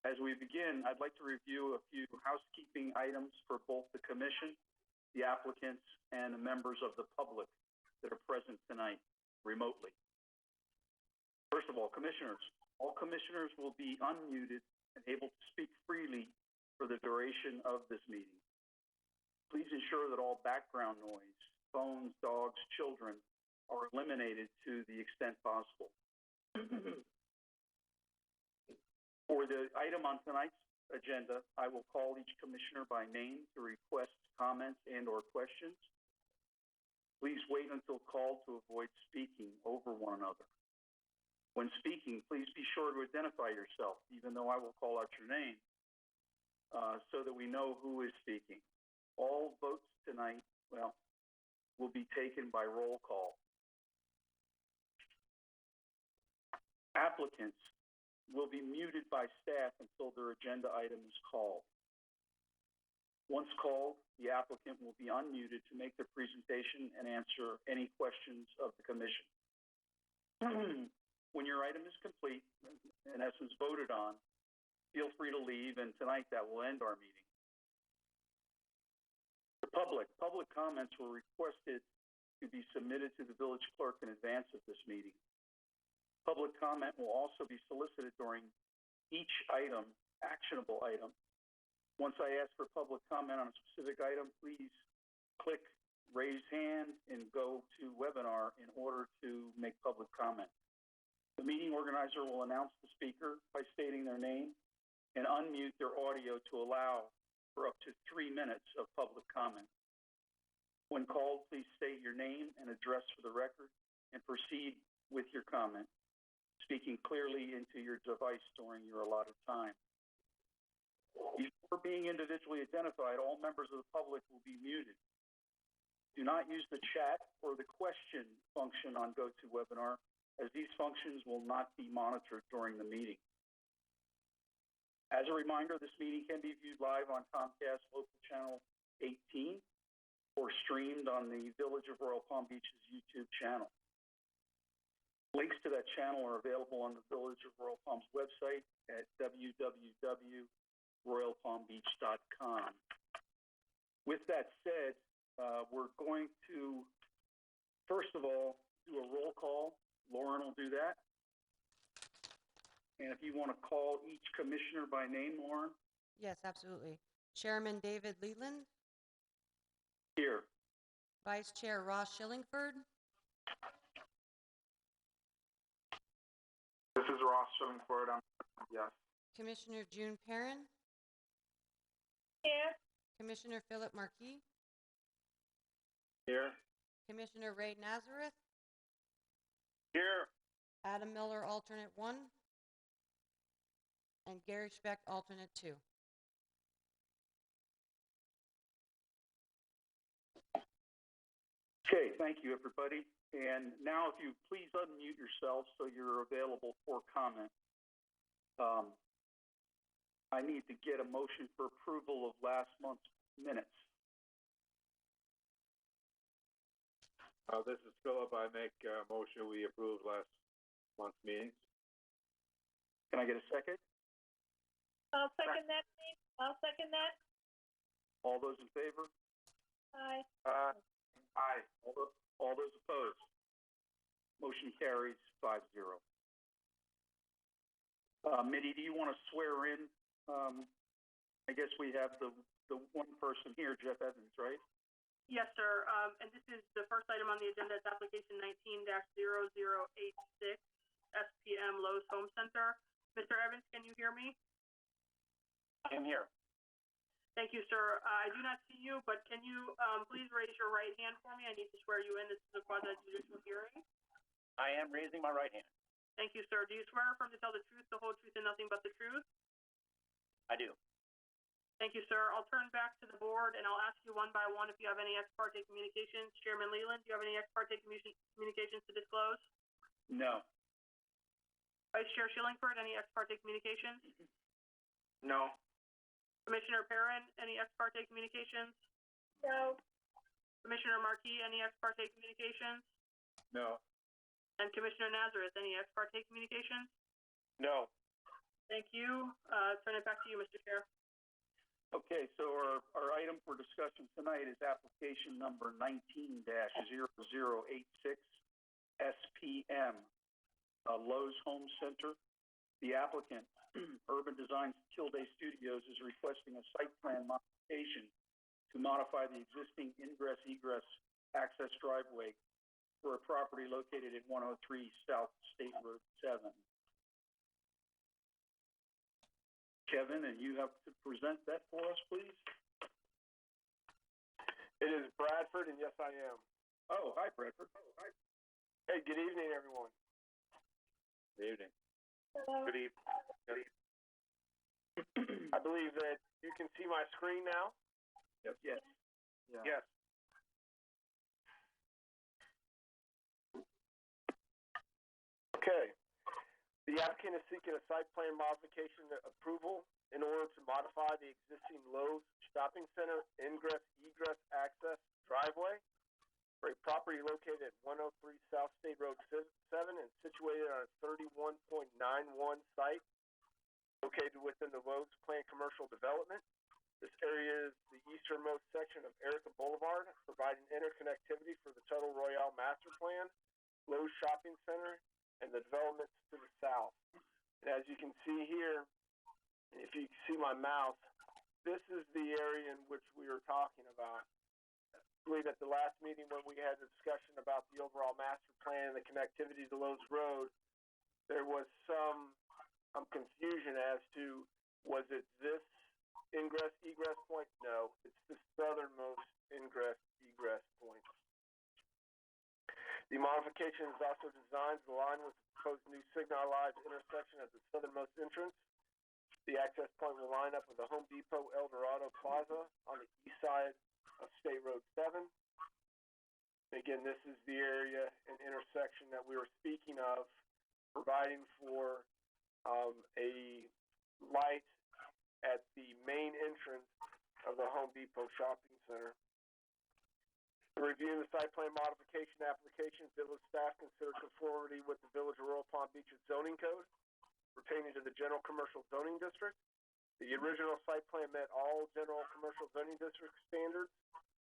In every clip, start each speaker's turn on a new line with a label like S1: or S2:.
S1: As we begin, I'd like to review a few housekeeping items for both the commission, the applicants, and the members of the public that are present tonight remotely. First of all, commissioners. All commissioners will be unmuted and able to speak freely for the duration of this meeting. Please ensure that all background noise, phones, dogs, children, are eliminated to the extent possible. For the item on tonight's agenda, I will call each commissioner by name to request comments and/or questions. Please wait until called to avoid speaking over one another. When speaking, please be sure to identify yourself, even though I will call out your name, so that we know who is speaking. All votes tonight, will be taken by roll call. Applicants will be muted by staff until their agenda item is called. Once called, the applicant will be unmuted to make their presentation and answer any questions of the commission. When your item is complete, in essence voted on, feel free to leave, and tonight that will end our meeting. The public comments were requested to be submitted to the village clerk in advance of this meeting. Public comment will also be solicited during each item, actionable item. Once I ask for public comment on a specific item, please click raise hand and go to webinar in order to make public comment. The meeting organizer will announce the speaker by stating their name and unmute their audio to allow for up to 3 minutes of public comment. When called, please state your name and address for the record and proceed with your comment, speaking clearly into your device during your allotted time. Before being individually identified, all members of the public will be muted. Do not use the chat or the question function on GoToWebinar, as these functions will not be monitored during the meeting. As a reminder, this meeting can be viewed live on Comcast Local Channel 18 or streamed on the Village of Royal Palm Beach's YouTube channel. Links to that channel are available on the Village of Royal Palm's website at www.royalpalmbeach.com. With that said, we're going to, first of all, do a roll call. Lauren will do that. And if you want to call each commissioner by name, Lauren?
S2: Yes, absolutely. Chairman David Leland.
S1: Here.
S2: Vice Chair Ross Shillingford.
S3: This is Ross Shillingford. Yes.
S2: Commissioner June Perrin.
S4: Here.
S2: Commissioner Philip Marquis.
S3: Here.
S2: Commissioner Ray Nazareth.
S3: Here.
S2: Adam Miller, alternate 1. And Gary Specht, alternate 2.
S1: Okay, thank you, everybody. And now if you please unmute yourselves so you're available for comment. I need to get a motion for approval of last month's minutes.
S3: This is Philip. I make a motion we approve last month's meetings.
S1: Can I get a second?
S4: I'll second that, please. I'll second that.
S1: All those in favor?
S4: Aye.
S3: Aye.
S1: All those opposed? Motion carries 5-0. Mitty, do you want to swear in? I guess we have the one person here, Jeff Evans, right?
S5: Yes, sir. And this is the first item on the agenda. It's application 19-0086, SPM Lowe's Home Center. Mr. Evans, can you hear me?
S3: I'm here.
S5: Thank you, sir. I do not see you, but can you please raise your right hand for me? I need to swear you in. This is a quasi-judicial hearing.
S3: I am raising my right hand.
S5: Thank you, sir. Do you swear or affirm to tell the truth, the whole truth, and nothing but the truth?
S3: I do.
S5: Thank you, sir. I'll turn back to the board, and I'll ask you one by one if you have any ex parte communications. Chairman Leland, do you have any ex parte communications to disclose?
S1: No.
S5: Vice Chair Shillingford, any ex parte communications?
S3: No.
S5: Commissioner Perrin, any ex parte communications?
S4: No.
S5: Commissioner Marquis, any ex parte communications?
S3: No.
S5: And Commissioner Nazareth, any ex parte communications?
S3: No.
S5: Thank you. Turn it back to you, Mr. Chair.
S1: Okay, so our item for discussion tonight is application number 19-0086 SPM, Lowe's Home Center. The applicant, Urban Design Kilday Studios, is requesting a site plan modification to modify the existing ingress-egress access driveway for a property located at 103 South State Road 7. Kevin, and you have to present that for us, please?
S3: It is Bradford, and yes, I am.
S1: Oh, hi, Bradford.
S3: Hey, good evening, everyone. Good evening.
S4: Hello.
S3: Good evening. I believe that you can see my screen now?
S1: Yes. Yeah.
S3: Yes. Okay. The applicant is seeking a site plan modification approval in order to modify the existing Lowe's Shopping Center ingress-egress access driveway for a property located at 103 South State Road 7 and situated on a 31.91 site located within the Lowe's planned commercial development. This area is the easternmost section of Erica Boulevard, providing interconnectivity for the Total Royale Master Plan, Lowe's Shopping Center, and the developments to the south. And as you can see here, if you see my mouse, this is the area in which we are talking about. I believe at the last meeting when we had a discussion about the overall master plan and the connectivity to Lowe's Road, there was some confusion as to, was it this ingress-egress point? No, it's the southernmost ingress-egress point. The modification is also designed to align with the proposed new signalized intersection at the southernmost entrance. The access point will line up with the Home Depot El Dorado Plaza on the east side of State Road 7. Again, this is the area and intersection that we were speaking of, providing for a light at the main entrance of the Home Depot Shopping Center. Reviewing the site plan modification application, village staff considered conformity with the Village of Royal Palm Beach's zoning code pertaining to the general commercial zoning district. The original site plan met all general commercial zoning district standards,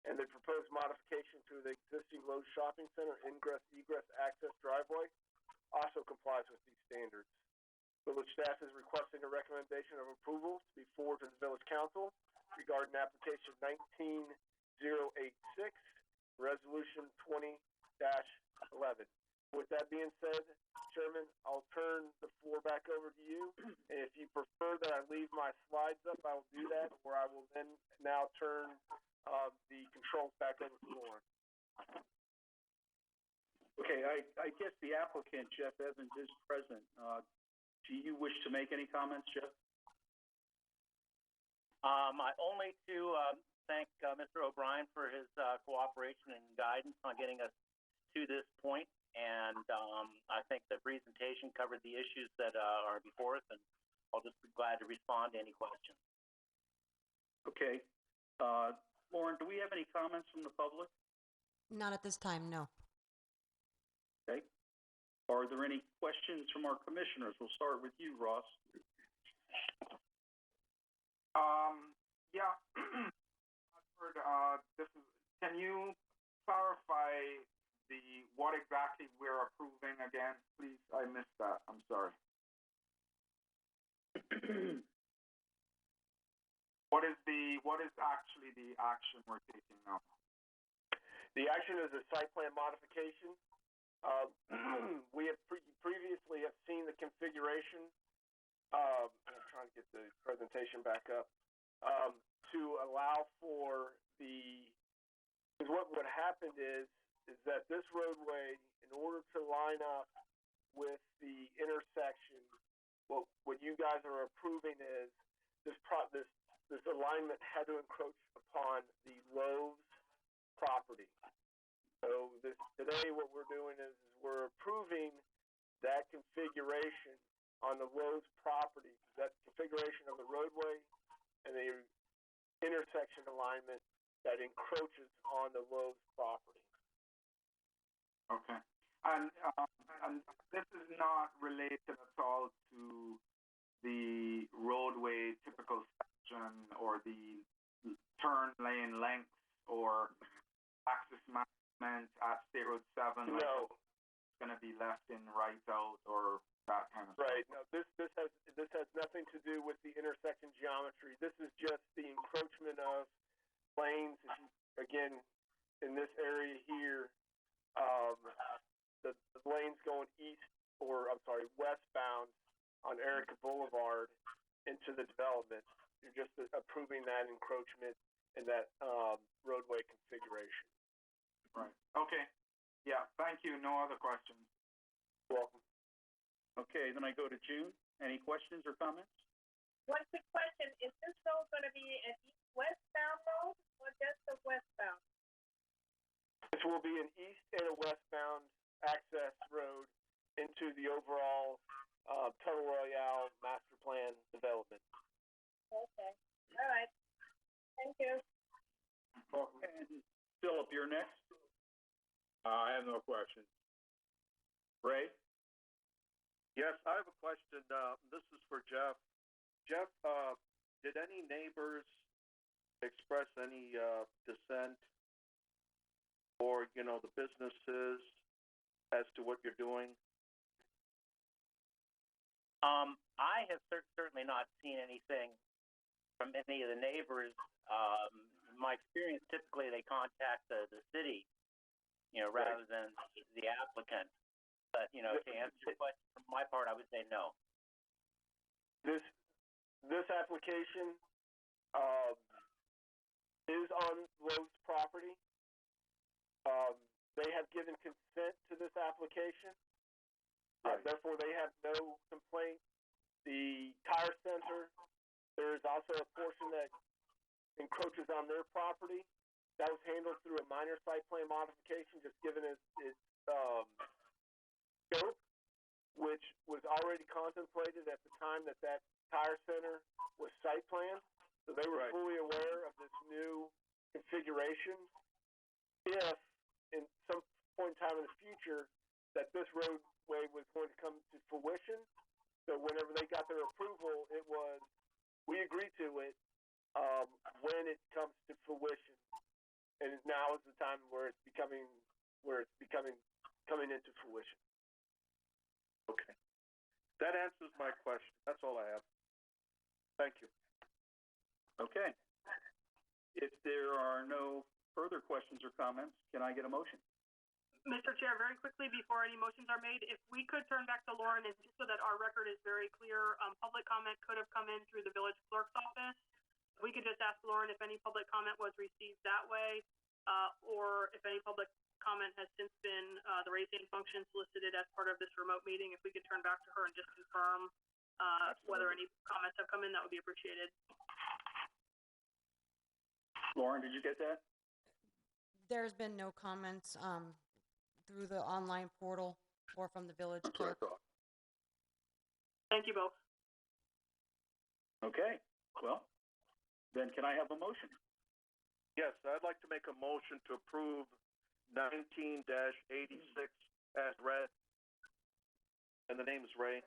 S3: and the proposed modification to the existing Lowe's Shopping Center ingress-egress access driveway also complies with these standards. Village staff is requesting a recommendation of approval to be forwarded to the Village Council regarding application 19086. Resolution 20-11. With that being said, Chairman, I'll turn the floor back over to you. And if you prefer that I leave my slides up, I will do that, or I will then now turn the controls back over to Lauren.
S1: Okay, I guess the applicant, Jeff Evans, is present. Do you wish to make any comments, Jeff?
S6: Only to thank Mr. O'Brien for his cooperation and guidance on getting us to this point. And I think the presentation covered the issues that are before us, and I'll just be glad to respond to any questions.
S1: Okay. Lauren, do we have any comments from the public?
S2: Not at this time, no.
S1: Okay. Are there any questions from our commissioners? We'll start with you, Ross.
S7: Yeah. Can you clarify what exactly we're approving again, please? I missed that. I'm sorry. What is actually the action we're taking now?
S3: The action is a site plan modification. We have previously have seen the configuration. I'm trying to get the presentation back up to allow for because what happened is that this roadway, in order to line up with the intersection, what you guys are approving is this alignment had to encroach upon the Lowe's property. So today what we're doing is we're approving that configuration on the Lowe's property. That configuration of the roadway and the intersection alignment that encroaches on the Lowe's property.
S7: Okay. And this is not related at all to the roadway typical section or the turn lane lengths or access management at State Road 7?
S3: No.
S7: Like, it's going to be left in right out or that kind of
S3: Right.
S7: stuff?
S3: No, this has nothing to do with the intersection geometry. This is just the encroachment of lanes. If you, again, in this area here, the lanes going westbound on Erica Boulevard into the development. You're just approving that encroachment and that roadway configuration.
S7: Right. Okay. Yeah, thank you. No other questions.
S3: Welcome.
S1: Okay, then I go to June. Any questions or comments?
S4: One quick question, is this road gonna be an east-westbound road or just a westbound?
S3: This will be an east and a westbound access road into the overall Tunnel Royale master plan development.
S4: Okay, all right. Thank you.
S1: And Philip, you're next.
S8: I have no questions.
S1: Ray?
S8: Yes, I have a question. This is for Jeff. Jeff, did any neighbors express any dissent or, the businesses as to what you're doing?
S6: I have certainly not seen anything from any of the neighbors. In my experience, typically they contact the city, rather than the applicant. But, to answer your question, from my part, I would say no.
S3: This application is on Lowe's property. They have given consent to this application. Therefore, they have no complaint. The tire center, there's also a portion that encroaches on their property. That was handled through a minor site plan modification, just given its scope, which was already contemplated at the time that tire center was site planned. So they were fully aware of this new configuration. If in some point in time in the future that this roadway was going to come to fruition, so whenever they got their approval, it was, we agreed to it when it comes to fruition. And now is the time where it's coming into fruition.
S8: Okay. That answers my question. That's all I have. Thank you.
S1: Okay. If there are no further questions or comments, can I get a motion?
S5: Mr. Chair, very quickly before any motions are made, if we could turn back to Lauren, and just so that our record is very clear, public comment could have come in through the village clerk's office. We could just ask Lauren if any public comment was received that way, or if any public comment has since been the raise hand function solicited as part of this remote meeting. If we could turn back to her and just confirm whether any comments have come in, that would be appreciated.
S1: Lauren, did you get that?
S2: There's been no comments through the online portal or from the village clerk.
S5: Thank you both.
S1: Okay, well, then can I have a motion?
S8: Yes, I'd like to make a motion to approve 19-86 as read. And the name is Ray.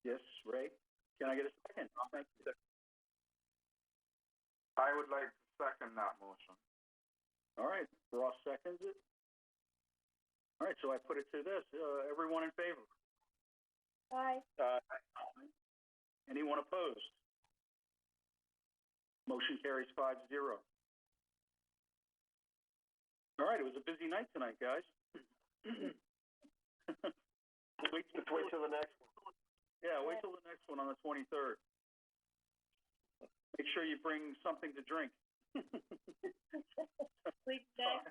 S1: Yes, Ray. Can I get a second? Thank you.
S7: I would like to second that motion.
S1: All right, Ross seconds it. All right, so I put it to this. Everyone in favor?
S4: Aye.
S1: Anyone opposed? Motion carries 5-0. All right, it was a busy night tonight, guys.
S3: Wait till the next one.
S1: Yeah, wait till the next one on the 23rd. Make sure you bring something to drink.
S4: Sleep next.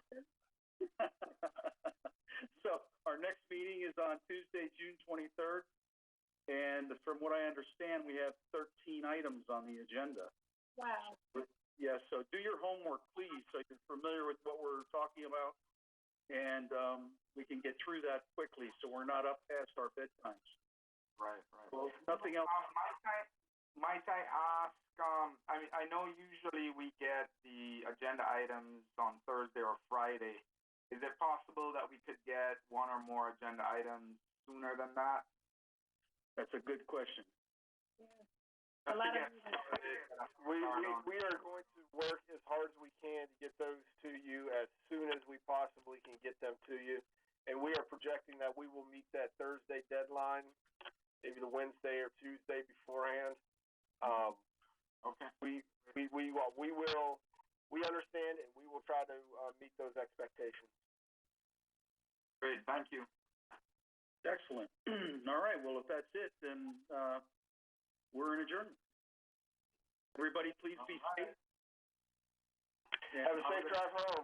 S1: So our next meeting is on Tuesday, June 23rd. And from what I understand, we have 13 items on the agenda.
S4: Wow.
S1: Yeah, so do your homework, please, so you're familiar with what we're talking about. And we can get through that quickly, so we're not up past our bedtimes.
S7: Right.
S1: Well, nothing else.
S7: Might I ask, I know usually we get the agenda items on Thursday or Friday. Is it possible that we could get one or more agenda items sooner than that?
S1: That's a good question.
S4: A
S7: Just to
S4: lot
S7: get
S4: of meetings.
S3: We are going to work as hard as we can to get those to you as soon as we possibly can get them to you. And we are projecting that we will meet that Thursday deadline, maybe the Wednesday or Tuesday beforehand.
S7: Okay.
S3: We understand and we will try to meet those expectations.
S7: Great, thank you.
S1: Excellent. All right, well, if that's it, then, we're in adjournment. Everybody, please be safe.
S3: Have a safe drive home.